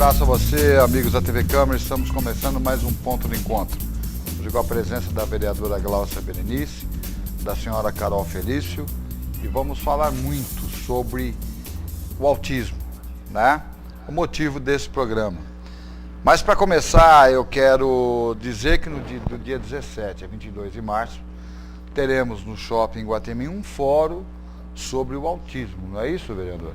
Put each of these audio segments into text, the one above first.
abraço a você, amigos da TV Câmara. Estamos começando mais um Ponto de Encontro. Hoje com a presença da vereadora Gláucia Berenice, da senhora Carol Felício, e vamos falar muito sobre o autismo, né? O motivo desse programa. Mas para começar, eu quero dizer que do dia 17 a 22 de março, teremos no Shopping Iguatemi um fórum sobre o autismo, não é isso, vereador?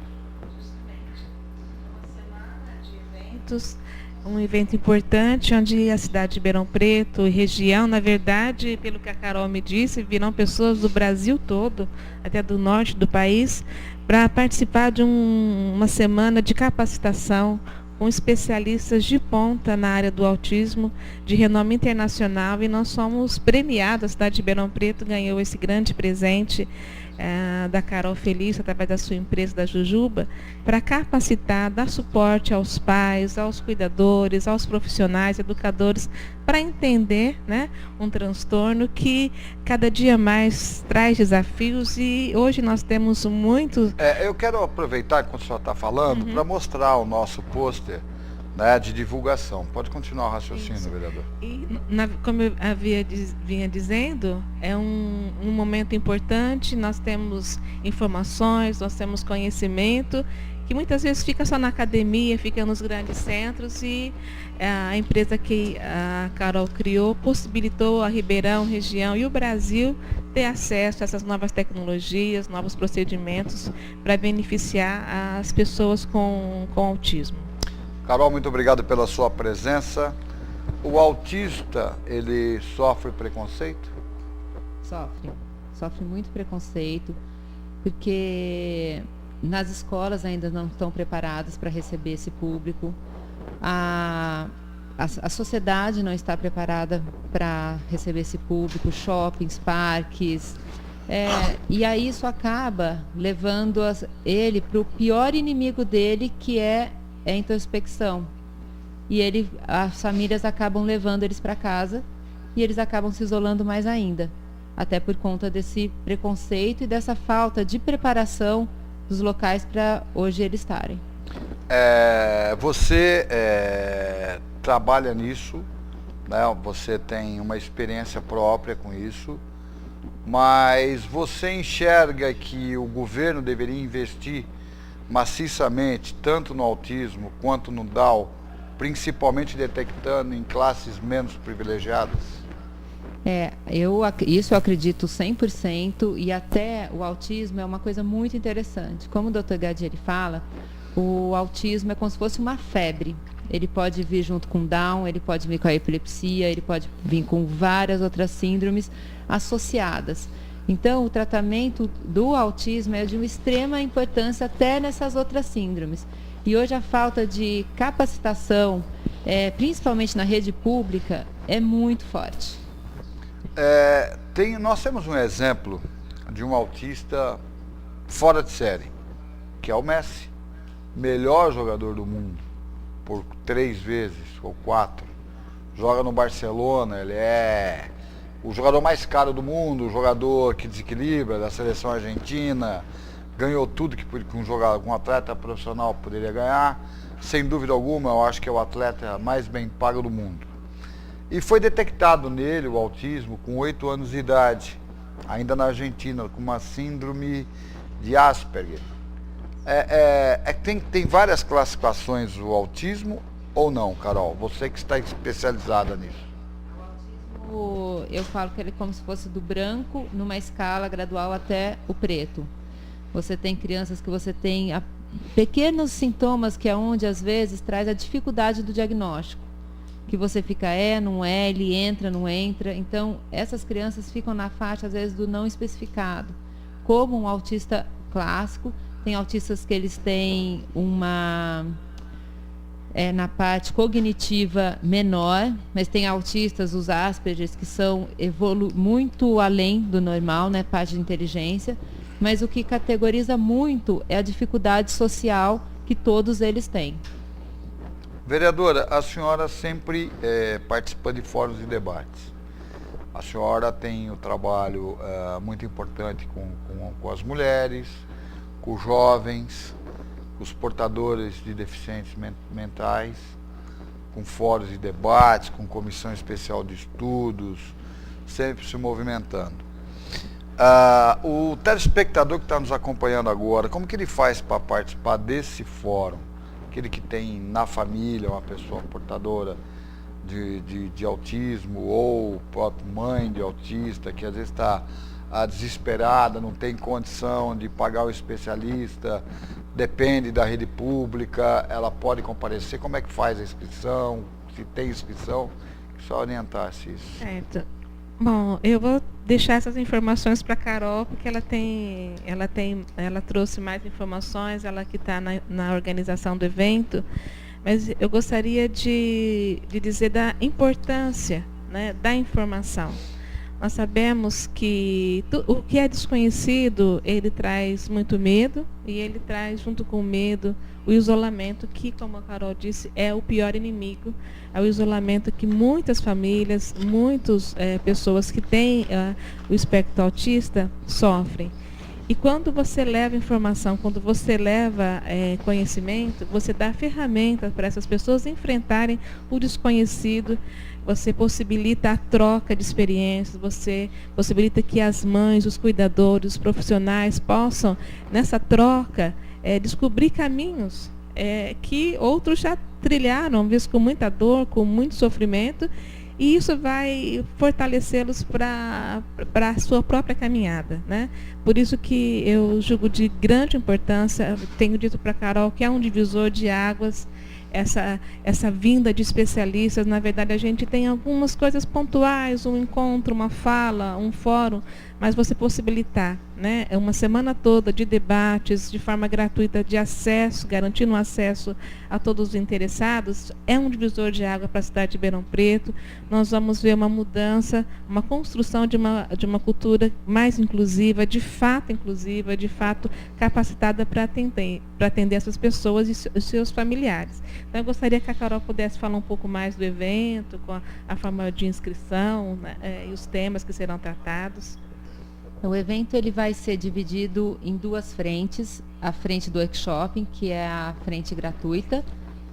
Um evento importante onde a cidade de Ribeirão Preto e região, na verdade, pelo que a Carol me disse, virão pessoas do Brasil todo, até do norte do país, para participar de uma semana de capacitação com especialistas de ponta na área do autismo, de renome internacional, e nós somos premiados, a cidade de Ribeirão Preto ganhou esse grande presente da Carol Felício, através da sua empresa, da Jujuba, para capacitar, dar suporte aos pais, aos cuidadores, aos profissionais, educadores, para entender, né, um transtorno que cada dia mais traz desafios, e hoje nós temos muitos... Eu quero aproveitar, enquanto o senhor está falando, para mostrar o nosso pôster, né, de divulgação. Pode continuar o raciocínio, vereador. E, como eu vinha dizendo, é um momento importante, nós temos informações, nós temos conhecimento, que muitas vezes fica só na academia, fica nos grandes centros, e a empresa que a Carol criou possibilitou a Ribeirão, região e o Brasil ter acesso a essas novas tecnologias, novos procedimentos para beneficiar as pessoas com autismo. Carol, muito obrigado pela sua presença. O autista, ele sofre preconceito? Sofre muito preconceito, porque nas escolas ainda não estão preparadas para receber esse público. A sociedade não está preparada para receber esse público, shoppings, parques. E aí isso acaba levando ele para o pior inimigo dele, que é a introspecção. E as famílias acabam levando eles para casa e eles acabam se isolando mais ainda, até por conta desse preconceito e dessa falta de preparação dos locais para hoje eles estarem. Você trabalha nisso, né? Você tem uma experiência própria com isso, mas você enxerga que o governo deveria investir maciçamente, tanto no autismo quanto no Down, principalmente detectando em classes menos privilegiadas? Isso eu acredito 100%, e até o autismo é uma coisa muito interessante. Como o Dr. Gadieri fala, o autismo é como se fosse uma febre. Ele pode vir junto com Down, ele pode vir com a epilepsia, ele pode vir com várias outras síndromes associadas. Então, o tratamento do autismo é de uma extrema importância até nessas outras síndromes. E hoje a falta de capacitação, principalmente na rede pública, é muito forte. Nós temos um exemplo de um autista fora de série, que é o Messi, melhor jogador do mundo, por 3 vezes ou 4. Joga no Barcelona, ele é o jogador mais caro do mundo, o jogador que desequilibra da seleção argentina, ganhou tudo que um atleta profissional poderia ganhar. Sem dúvida alguma, eu acho que é o atleta mais bem pago do mundo. E foi detectado nele o autismo com 8 anos de idade, ainda na Argentina, com uma síndrome de Asperger. Tem várias classificações o autismo ou não, Carol? Você que está especializada nisso. Eu falo que ele é como se fosse do branco, numa escala gradual até o preto. Você tem crianças que você tem pequenos sintomas, que é onde às vezes traz a dificuldade do diagnóstico. Que você fica não ele entra, não entra. Então, essas crianças ficam na faixa, às vezes, do não especificado. Como um autista clássico, tem autistas que eles têm na parte cognitiva menor, mas tem autistas, os Aspergers, que são muito além do normal, né, parte de inteligência, mas o que categoriza muito é a dificuldade social que todos eles têm. Vereadora, a senhora sempre participa de fóruns e debates. A senhora tem um trabalho muito importante com as mulheres, com os jovens, os portadores de deficiências mentais, com fóruns de debates, com comissão especial de estudos, sempre se movimentando. O telespectador que está nos acompanhando agora, como que ele faz para participar desse fórum? Aquele que tem na família uma pessoa portadora de autismo, ou própria mãe de autista, que às vezes está desesperada, não tem condição de pagar o especialista, depende da rede pública, ela pode comparecer. Como é que faz a inscrição? Se tem inscrição, só orientar-se isso. Certo. Bom, eu vou deixar essas informações para a Carol, porque ela trouxe mais informações, ela que está na organização do evento, mas eu gostaria de dizer da importância, né, da informação. Nós sabemos que o que é desconhecido, ele traz muito medo, e ele traz junto com o medo o isolamento, que, como a Carol disse, é o pior inimigo. É o isolamento que muitas famílias, muitas pessoas que têm o espectro autista sofrem. E quando você leva informação, quando você leva conhecimento, você dá ferramentas para essas pessoas enfrentarem o desconhecido. Você possibilita a troca de experiências, você possibilita que as mães, os cuidadores, os profissionais possam, nessa troca, descobrir caminhos que outros já trilharam, às vezes com muita dor, com muito sofrimento, e isso vai fortalecê-los para a sua própria caminhada, né? Por isso que eu julgo de grande importância, tenho dito para a Carol que é um divisor de águas, essa vinda de especialistas. Na verdade, a gente tem algumas coisas pontuais, um encontro, uma fala, um fórum, mas você possibilitar, né, uma semana toda de debates, de forma gratuita, de acesso, garantindo acesso a todos os interessados, é um divisor de água para a cidade de Ribeirão Preto. Nós vamos ver uma mudança, uma construção de uma cultura mais inclusiva, de fato capacitada para atender essas pessoas e seus familiares. Então, eu gostaria que a Carol pudesse falar um pouco mais do evento, com a forma de inscrição, né, e os temas que serão tratados. O evento ele vai ser dividido em duas frentes: a frente do workshop, que é a frente gratuita,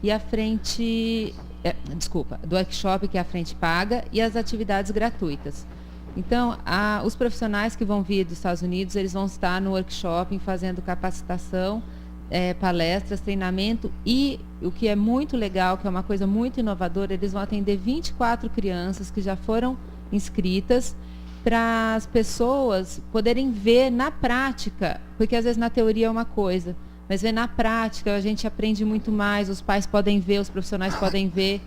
e a frente, do workshop, que é a frente paga, e as atividades gratuitas. Então, os profissionais que vão vir dos Estados Unidos, eles vão estar no workshop fazendo capacitação, palestras, treinamento, e o que é muito legal, que é uma coisa muito inovadora, eles vão atender 24 crianças que já foram inscritas, para as pessoas poderem ver na prática, porque às vezes na teoria é uma coisa, mas ver na prática a gente aprende muito mais, os pais podem ver, os profissionais podem ver,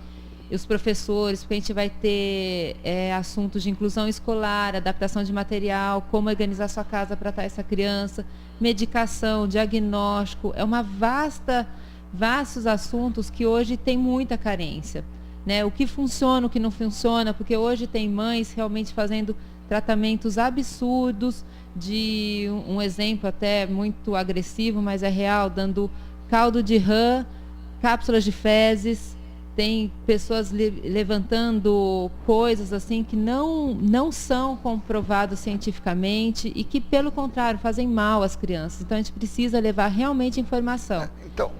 e os professores, porque a gente vai ter assuntos de inclusão escolar, adaptação de material, como organizar sua casa para estar essa criança, medicação, diagnóstico, vastos assuntos que hoje tem muita carência, né? O que funciona, o que não funciona, porque hoje tem mães realmente fazendo tratamentos absurdos, de um exemplo até muito agressivo, mas é real, dando caldo de rã, cápsulas de fezes, tem pessoas levantando coisas assim que não são comprovados cientificamente e que, pelo contrário, fazem mal às crianças. Então, a gente precisa levar realmente informação. Então,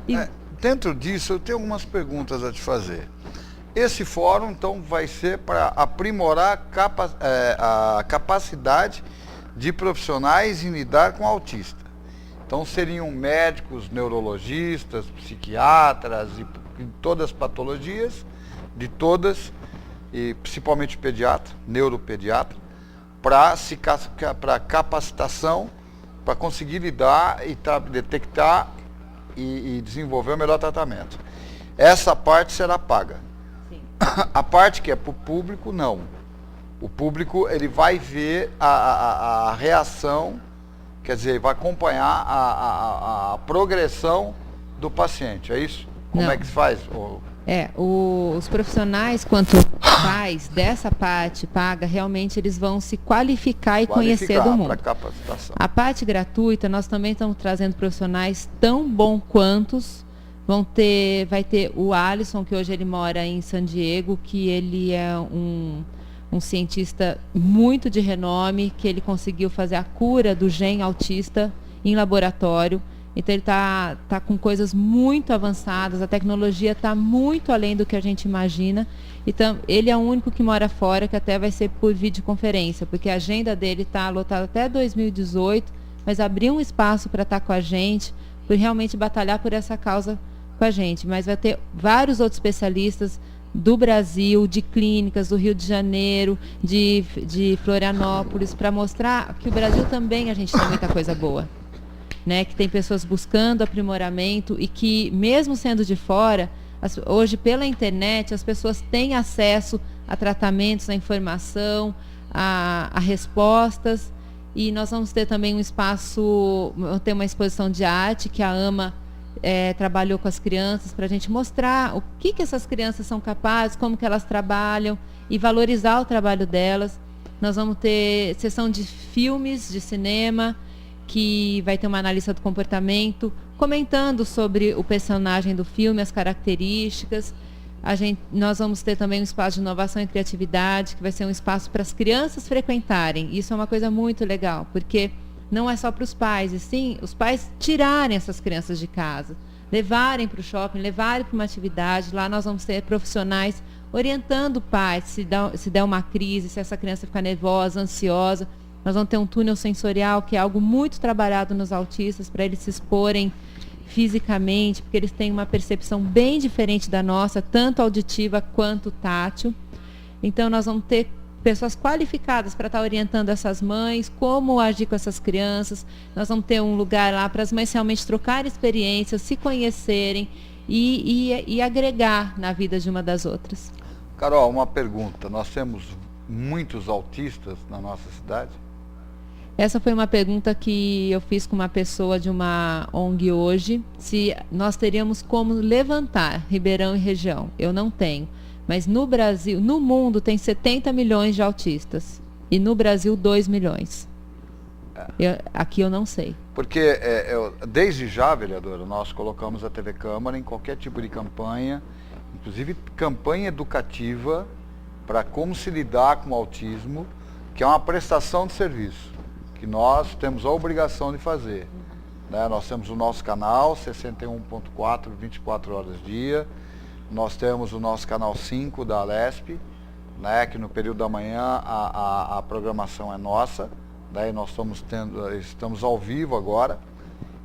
dentro disso, eu tenho algumas perguntas a te fazer. Esse fórum, então, vai ser para aprimorar a capacidade de profissionais em lidar com autista. Então, seriam médicos, neurologistas, psiquiatras, e todas as patologias, e principalmente pediatra, neuropediatra, para capacitação, para conseguir lidar e detectar e desenvolver o melhor tratamento. Essa parte será paga. A parte que é para o público, não. O público, ele vai ver a reação, quer dizer, vai acompanhar a progressão do paciente, é isso? Como é que se faz? Os profissionais, quanto faz dessa parte paga, realmente eles vão se qualificar e conhecer do mundo. Capacitação. A parte gratuita, nós também estamos trazendo profissionais tão bons quantos. Vai ter o Alisson, que hoje ele mora em San Diego, que ele é um cientista muito de renome, que ele conseguiu fazer a cura do gene autista em laboratório. Então ele tá com coisas muito avançadas, a tecnologia está muito além do que a gente imagina. Então, ele é o único que mora fora, que até vai ser por videoconferência, porque a agenda dele está lotada até 2018, mas abrir um espaço para estar com a gente, por realmente batalhar por essa causa com a gente. Mas vai ter vários outros especialistas do Brasil, de clínicas, do Rio de Janeiro, de Florianópolis, para mostrar que o Brasil também a gente tem muita coisa boa. Né, que tem pessoas buscando aprimoramento e que, mesmo sendo de fora, hoje pela internet as pessoas têm acesso a tratamentos, a informação, a respostas. E nós vamos ter também um espaço, ter uma exposição de arte que a AMA trabalhou com as crianças para a gente mostrar o que essas crianças são capazes, como que elas trabalham e valorizar o trabalho delas. Nós vamos ter sessão de filmes, de cinema, que vai ter uma analista do comportamento comentando sobre o personagem do filme, as características. Nós vamos ter também um espaço de inovação e criatividade, que vai ser um espaço para as crianças frequentarem. Isso é uma coisa muito legal, porque não é só para os pais, e sim os pais tirarem essas crianças de casa, levarem para o shopping, levarem para uma atividade. Lá nós vamos ter profissionais orientando o pai se der uma crise, se essa criança ficar nervosa, ansiosa. Nós vamos ter um túnel sensorial, que é algo muito trabalhado nos autistas, para eles se exporem fisicamente, porque eles têm uma percepção bem diferente da nossa, tanto auditiva quanto tátil. Então, nós vamos ter pessoas qualificadas para estar orientando essas mães, como agir com essas crianças. Nós vamos ter um lugar lá para as mães realmente trocarem experiências, se conhecerem e agregar na vida de uma das outras. Carol, uma pergunta. Nós temos muitos autistas na nossa cidade? Essa foi uma pergunta que eu fiz com uma pessoa de uma ONG hoje, se nós teríamos como levantar Ribeirão e região. Eu não tenho, mas no Brasil, no mundo tem 70 milhões de autistas e no Brasil 2 milhões. Aqui eu não sei. Porque desde já, vereadora, nós colocamos a TV Câmara em qualquer tipo de campanha, inclusive campanha educativa para como se lidar com o autismo, que é uma prestação de serviço, que nós temos a obrigação de fazer. Né? Nós temos o nosso canal 61.4, 24 horas dia. Nós temos o nosso canal 5 da Alesp, né? Que no período da manhã a programação é nossa. Né? E nós estamos ao vivo agora.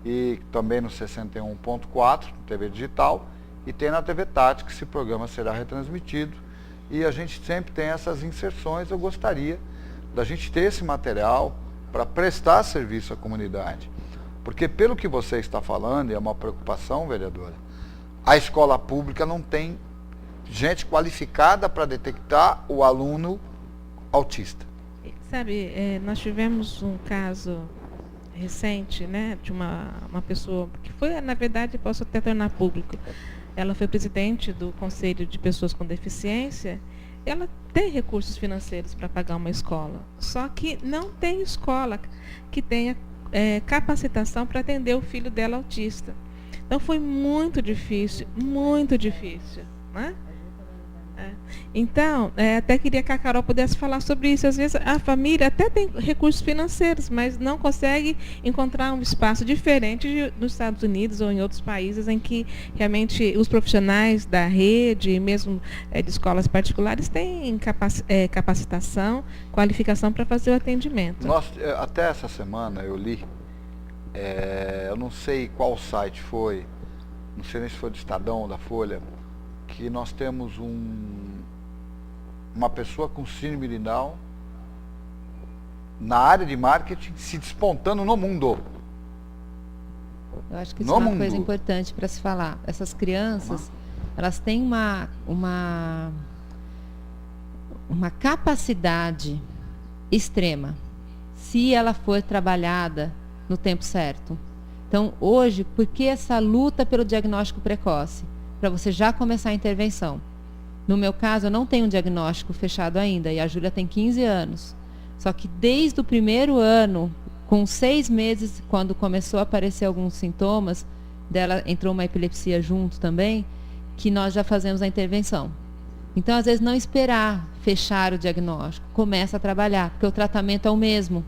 E também no 61.4, TV digital. E tem na TV Tati, que esse programa será retransmitido. E a gente sempre tem essas inserções. Eu gostaria da gente ter esse material para prestar serviço à comunidade. Porque pelo que você está falando, e é uma preocupação, vereadora, a escola pública não tem gente qualificada para detectar o aluno autista. Sabe, nós tivemos um caso recente, né, de uma pessoa que foi, na verdade, posso até tornar público. Ela foi presidente do Conselho de Pessoas com Deficiência. Ela tem recursos financeiros para pagar uma escola, só que não tem escola que tenha capacitação para atender o filho dela autista. Então foi muito difícil, né? Então, até queria que a Carol pudesse falar sobre isso. Às vezes a família até tem recursos financeiros, mas não consegue encontrar um espaço diferente nos Estados Unidos ou em outros países em que realmente os profissionais da rede, mesmo de escolas particulares, têm capacitação, qualificação para fazer o atendimento. Até essa semana eu li, eu não sei qual site foi, não sei nem se foi do Estadão ou da Folha, que nós temos uma pessoa com síndrome de Down na área de marketing se despontando no mundo. Eu acho que isso é uma coisa importante para se falar. Essas crianças, elas têm uma capacidade extrema, se ela for trabalhada no tempo certo. Então, hoje, por que essa luta pelo diagnóstico precoce? Para você já começar a intervenção. No meu caso, eu não tenho um diagnóstico fechado ainda, e a Júlia tem 15 anos. Só que desde o primeiro ano, com 6 meses, quando começou a aparecer alguns sintomas, dela entrou uma epilepsia junto também, que nós já fazemos a intervenção. Então, às vezes, não esperar fechar o diagnóstico, começa a trabalhar, porque o tratamento é o mesmo.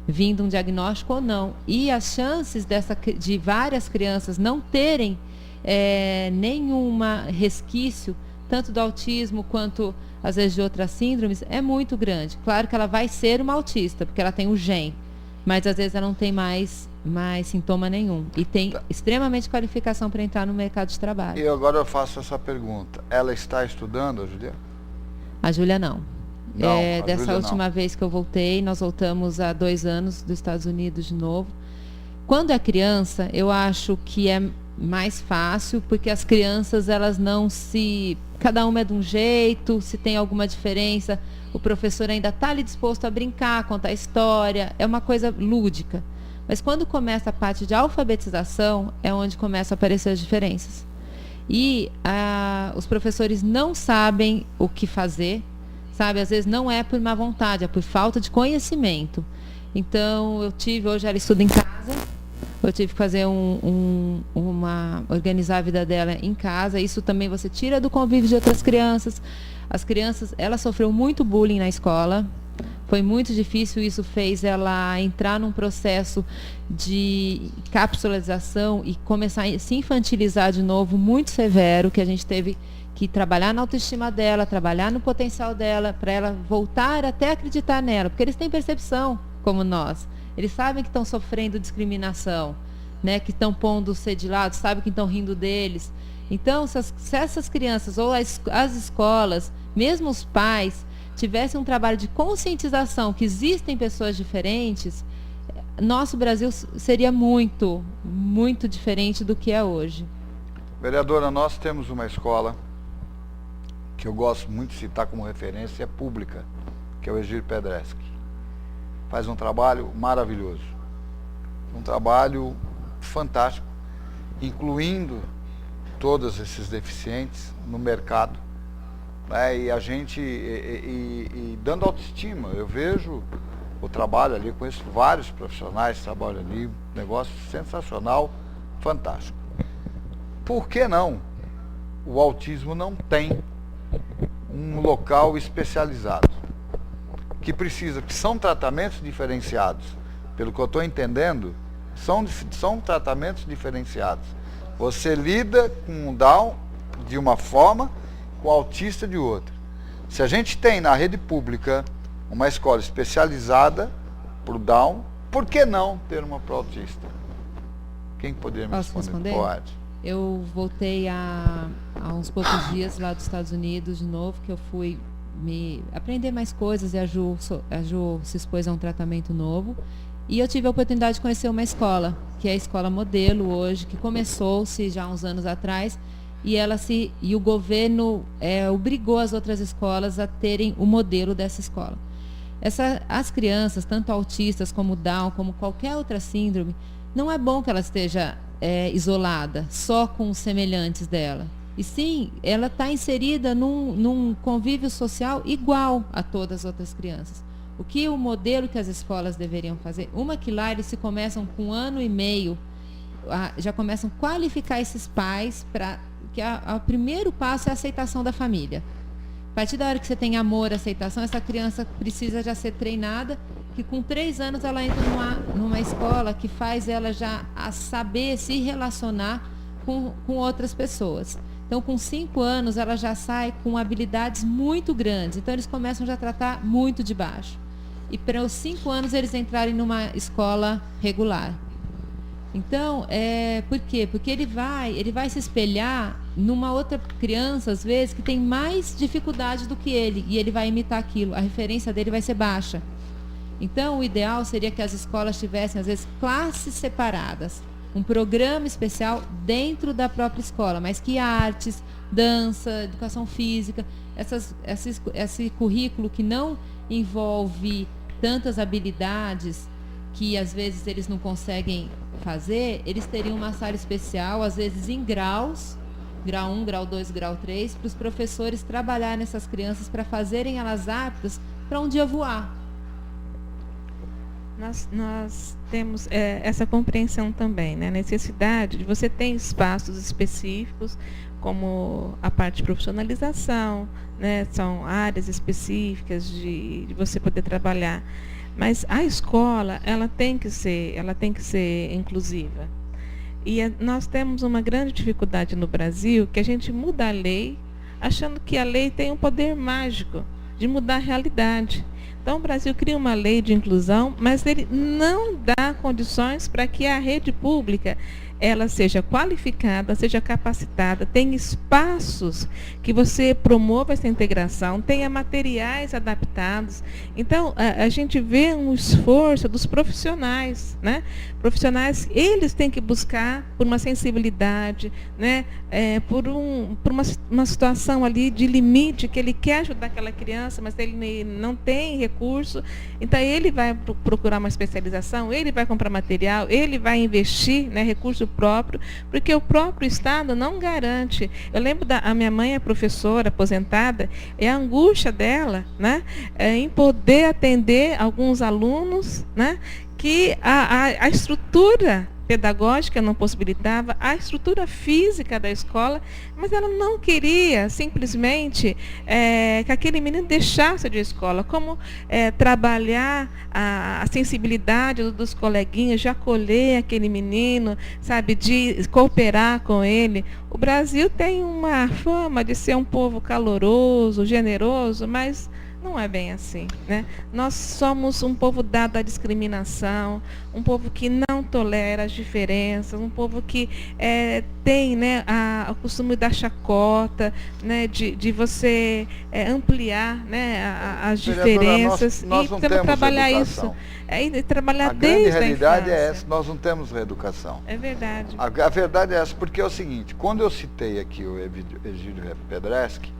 vindo um diagnóstico ou não. E as chances de várias crianças não terem nenhuma resquício, tanto do autismo quanto, às vezes, de outras síndromes, é muito grande. Claro que ela vai ser uma autista, porque ela tem o gene, mas às vezes ela não tem mais sintoma nenhum. E tem extremamente qualificação para entrar no mercado de trabalho. E agora eu faço essa pergunta. Ela está estudando, a Julia? A Júlia não. Dessa Júlia última vez que eu voltei, nós voltamos há 2 anos dos Estados Unidos de novo. Quando é criança, eu acho que é mais fácil, porque as crianças, elas não se... Cada uma é de um jeito, se tem alguma diferença, o professor ainda está ali disposto a brincar, contar história, é uma coisa lúdica. Mas quando começa a parte de alfabetização, é onde começam a aparecer as diferenças. E os professores não sabem o que fazer, sabe? Às vezes não é por má vontade, é por falta de conhecimento. Então, hoje ela estuda em casa, eu tive que fazer organizar a vida dela em casa. Isso também você tira do convívio de outras crianças. As crianças, ela sofreu muito bullying na escola. Foi muito difícil, isso fez ela entrar num processo de capsularização e começar a se infantilizar de novo, muito severo, que a gente teve que trabalhar na autoestima dela, trabalhar no potencial dela, para ela voltar até a acreditar nela, porque eles têm percepção, como nós. Eles sabem que estão sofrendo discriminação, né? Que estão pondo-se de lado, sabem que estão rindo deles. Então, se essas crianças ou as escolas, mesmo os pais, tivessem um trabalho de conscientização que existem pessoas diferentes, nosso Brasil seria muito, muito diferente do que é hoje. Vereadora, nós temos uma escola que eu gosto muito de citar como referência, é pública, que é o Egídio Pedreschi. Faz um trabalho maravilhoso, um trabalho fantástico, incluindo todos esses deficientes no mercado, né? E a gente dando autoestima. Eu vejo o trabalho ali, conheço vários profissionais que trabalham ali, um negócio sensacional, fantástico. Por que não? O autismo não tem um local especializado, que são tratamentos diferenciados. Pelo que eu estou entendendo, são tratamentos diferenciados. Você lida com o Down de uma forma, com o autista de outra. Se a gente tem na rede pública uma escola especializada para o Down, por que não ter uma para o autista? Quem poderia me responder? Pode. Eu voltei há uns poucos dias lá dos Estados Unidos de novo, que eu fui aprender mais coisas, e a Ju se expôs a um tratamento novo. E eu tive a oportunidade de conhecer uma escola, que é a escola modelo hoje, que começou-se já há uns anos atrás, e o governo obrigou as outras escolas a terem o modelo dessa escola. As crianças, tanto autistas como Down, como qualquer outra síndrome, não é bom que ela esteja isolada, só com os semelhantes dela. E sim, ela está inserida num convívio social igual a todas as outras crianças. O modelo que as escolas deveriam fazer, uma que lá eles começam com 1 ano e meio, já começam a qualificar esses pais, que o primeiro passo é a aceitação da família. A partir da hora que você tem amor, aceitação, essa criança precisa já ser treinada, que com 3 anos ela entra numa escola que faz ela já saber se relacionar com outras pessoas. Então, com 5 anos, ela já sai com habilidades muito grandes. Então, eles começam já a tratar muito de baixo. E para os 5 anos, eles entrarem numa escola regular. Então, por quê? Porque ele vai se espelhar numa outra criança, às vezes, que tem mais dificuldade do que ele. E ele vai imitar aquilo. A referência dele vai ser baixa. Então, o ideal seria que as escolas tivessem, às vezes, classes separadas. Um programa especial dentro da própria escola, mas que artes, dança, educação física, esse currículo que não envolve tantas habilidades que às vezes eles não conseguem fazer, eles teriam uma sala especial, às vezes em graus, grau 1, grau 2, grau 3, para os professores trabalharem essas crianças para fazerem elas aptas para um dia voar. Nós temos essa compreensão também, né? A necessidade de você ter espaços específicos, como a parte de profissionalização, né? São áreas específicas de você poder trabalhar Mas a escola, ela tem que ser inclusiva. E nós temos uma grande dificuldade no Brasil, que a gente muda a lei, achando que a lei tem um poder mágico de mudar a realidade. Então, o Brasil cria uma lei de inclusão, mas ele não dá condições para que a rede pública ela seja qualificada, seja capacitada, tenha espaços que você promova essa integração, tenha materiais adaptados. Então, a gente vê um esforço dos profissionais, né? Profissionais, eles têm que buscar por uma sensibilidade, né? Por uma situação ali de limite, que ele quer ajudar aquela criança, mas ele não tem recurso. Então, ele vai procurar uma especialização, ele vai comprar material, ele vai investir, né, recurso próprio, porque o próprio Estado não garante. Eu lembro a minha mãe é professora aposentada, e a angústia dela, né, em poder atender alguns alunos, né, que a estrutura pedagógica não possibilitava, a estrutura física da escola, mas ela não queria simplesmente que aquele menino deixasse de escola, como trabalhar a sensibilidade dos coleguinhas, de acolher aquele menino, sabe, de cooperar com ele. O Brasil tem uma fama de ser um povo caloroso, generoso, mas não é bem assim, né? Nós somos um povo dado à discriminação, um povo que não tolera as diferenças, um povo que tem, né, o costume da chacota, né, de você ampliar, né, as diferenças. Nós não temos trabalhar educação. isso. Trabalhar desde a grande realidade é essa, nós não temos reeducação. É verdade. A verdade é essa, porque é o seguinte, quando eu citei aqui o Egídio Pedreschi,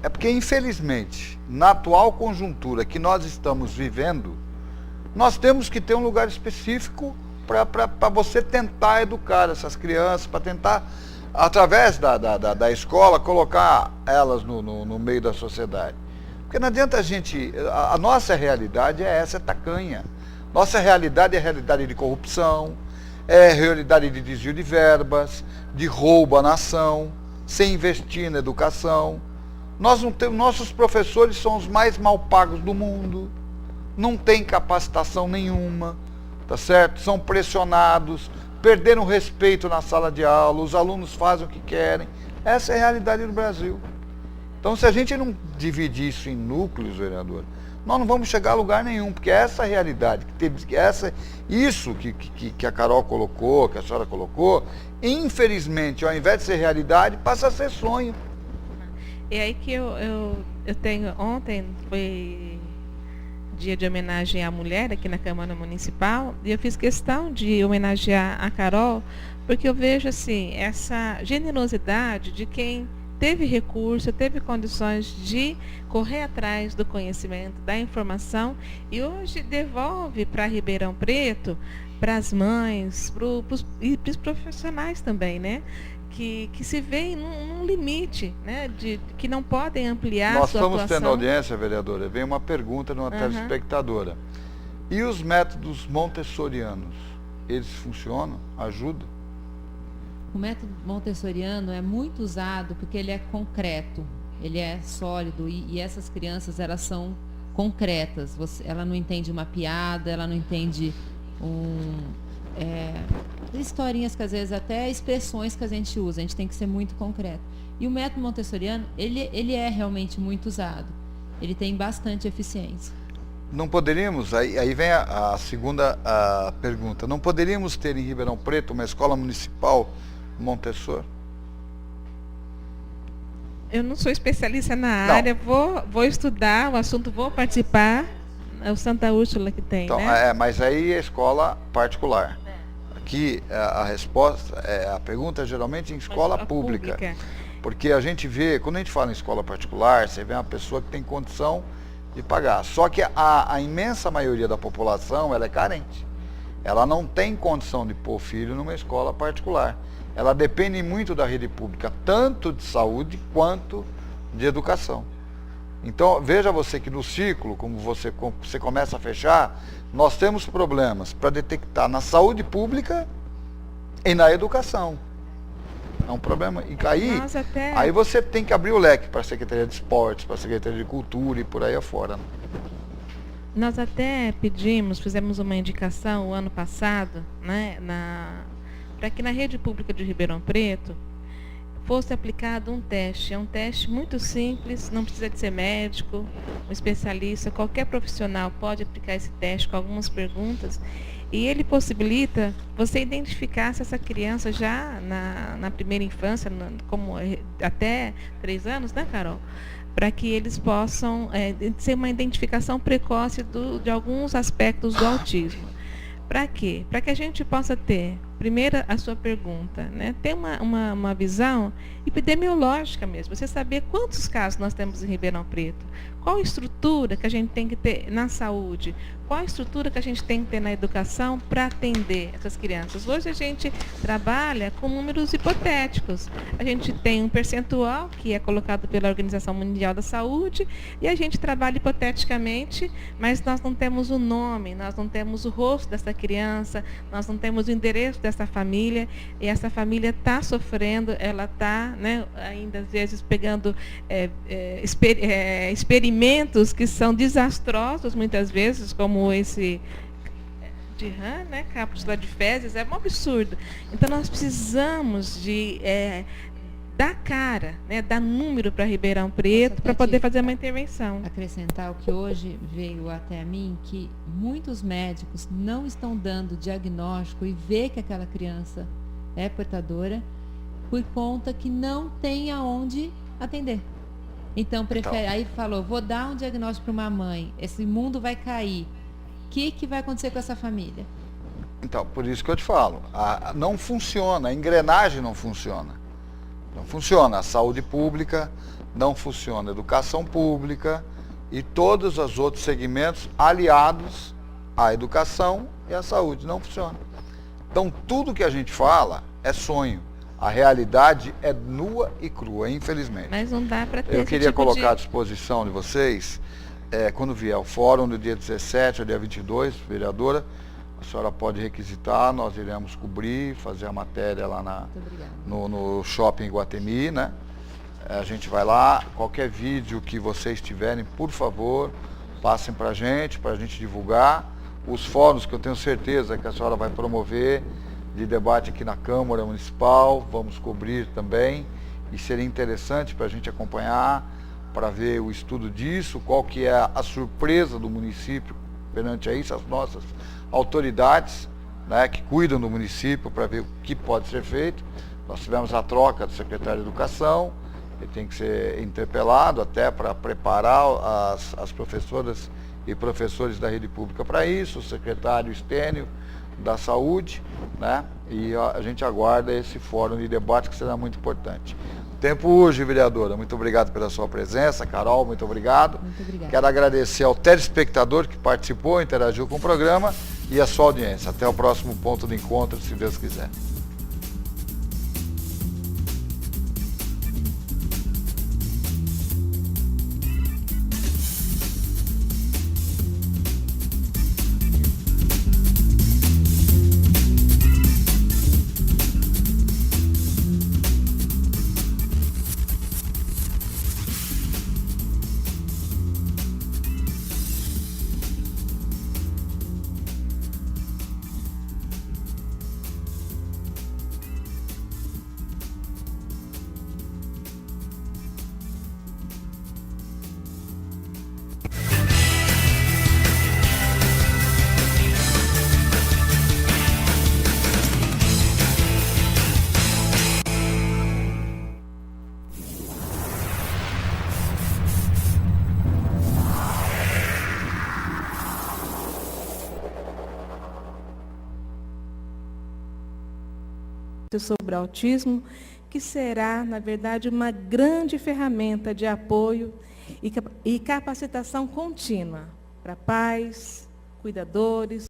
é porque, infelizmente, na atual conjuntura que nós estamos vivendo, nós temos que ter um lugar específico para você tentar educar essas crianças, para tentar, através da escola, colocar elas no meio da sociedade. Porque não adianta a nossa realidade é essa, é tacanha. Nossa realidade é a realidade de corrupção, é a realidade de desvio de verbas, de roubo à nação, sem investir na educação. Nós não temos, nossos professores são os mais mal pagos do mundo, não têm capacitação nenhuma, tá certo? São pressionados, perderam respeito na sala de aula, os alunos fazem o que querem. Essa é a realidade do Brasil. Então, se a gente não dividir isso em núcleos, vereador, nós não vamos chegar a lugar nenhum, porque essa realidade, isso que a Carol colocou, que a senhora colocou, infelizmente, ao invés de ser realidade, passa a ser sonho. E aí que eu tenho, ontem foi dia de homenagem à mulher aqui na Câmara Municipal, e eu fiz questão de homenagear a Carol, porque eu vejo assim, essa generosidade de quem teve recurso, teve condições de correr atrás do conhecimento, da informação, e hoje devolve para Ribeirão Preto, para as mães, e para os profissionais também, né? Que se veem num limite, né, que não podem ampliar Nós sua estamos atuação. tendo audiência, vereadora, vem uma pergunta de uma telespectadora. E os métodos montessorianos, eles funcionam? Ajudam? O método montessoriano é muito usado porque ele é concreto, ele é sólido e essas crianças, elas são concretas. Ela não entende uma piada, ela não entende historinhas que às vezes até expressões que a gente usa, a gente tem que ser muito concreto. E o método montessoriano, ele é realmente muito usado, ele tem bastante eficiência. Não poderíamos, aí vem a segunda pergunta, não poderíamos ter em Ribeirão Preto uma escola municipal Montessori? Eu não sou especialista na área, vou estudar o assunto, vou participar, é o Santa Úrsula que tem, então, né? Mas aí é escola particular. Aqui a resposta, a pergunta é geralmente em escola pública. Porque a gente vê, quando a gente fala em escola particular, você vê uma pessoa que tem condição de pagar. Só que a imensa maioria da população, ela é carente. Ela não tem condição de pôr filho numa escola particular. Ela depende muito da rede pública, tanto de saúde quanto de educação. Então, veja você que no ciclo, como você começa a fechar, nós temos problemas para detectar na saúde pública e na educação. É um problema. E aí você tem que abrir o leque para a Secretaria de Esportes, para a Secretaria de Cultura e por aí afora. Né? Nós até pedimos, fizemos uma indicação o ano passado, né, para que na rede pública de Ribeirão Preto fosse aplicado um teste. É um teste muito simples, não precisa de ser médico, um especialista, qualquer profissional pode aplicar esse teste com algumas perguntas. E ele possibilita você identificar se essa criança já na primeira infância, como até 3 anos, né, Carol? Para que eles possam ser uma identificação precoce de alguns aspectos do autismo. Para quê? Para que a gente possa ter, primeiro a sua pergunta, né? Ter uma visão epidemiológica mesmo, você saber quantos casos nós temos em Ribeirão Preto, qual a estrutura que a gente tem que ter na saúde, qual a estrutura que a gente tem que ter na educação para atender essas crianças. Hoje a gente trabalha com números hipotéticos. A gente tem um percentual que é colocado pela Organização Mundial da Saúde e a gente trabalha hipoteticamente, mas nós não temos o nome, nós não temos o rosto dessa criança, nós não temos o endereço dessa família, e essa família está sofrendo, ela está, né, ainda às vezes pegando experimentos que são desastrosos muitas vezes, como esse de rã, né, cápsula de fezes, é um absurdo. Então nós precisamos de dar cara, né, dar número para Ribeirão Preto para poder fazer uma intervenção. Acrescentar o que hoje veio até a mim, que muitos médicos não estão dando diagnóstico e vê que aquela criança é portadora por conta que não tem aonde atender. Então, aí falou, vou dar um diagnóstico para uma mãe, esse mundo vai cair. O que vai acontecer com essa família? Então, por isso que eu te falo, não funciona, a engrenagem não funciona. Não funciona a saúde pública, não funciona a educação pública e todos os outros segmentos aliados à educação e à saúde. Não funciona. Então, tudo que a gente fala é sonho. A realidade é nua e crua, infelizmente. Mas não dá para ter Eu esse queria tipo colocar à disposição de vocês, quando vier o fórum, no dia 17 ao dia 22, vereadora, a senhora pode requisitar, nós iremos cobrir, fazer a matéria lá no shopping Iguatemi, né? A gente vai lá, qualquer vídeo que vocês tiverem, por favor, passem para a gente divulgar. Os fóruns que eu tenho certeza que a senhora vai promover, de debate aqui na Câmara Municipal, vamos cobrir também, e seria interessante para a gente acompanhar, para ver o estudo disso, qual que é a surpresa do município perante a isso, as nossas autoridades, né, que cuidam do município, para ver o que pode ser feito. Nós tivemos a troca do secretário de Educação, ele tem que ser interpelado até para preparar as professoras e professores da rede pública para isso, o secretário Estênio da Saúde, né? E a gente aguarda esse fórum de debate que será muito importante. Tempo hoje, vereadora. Muito obrigado pela sua presença. Carol, muito obrigado. Muito obrigada. Quero agradecer ao telespectador que participou, interagiu com o programa e a sua audiência. Até o próximo ponto de encontro, se Deus quiser. Sobre autismo, que será, na verdade, uma grande ferramenta de apoio e capacitação contínua para pais, cuidadores,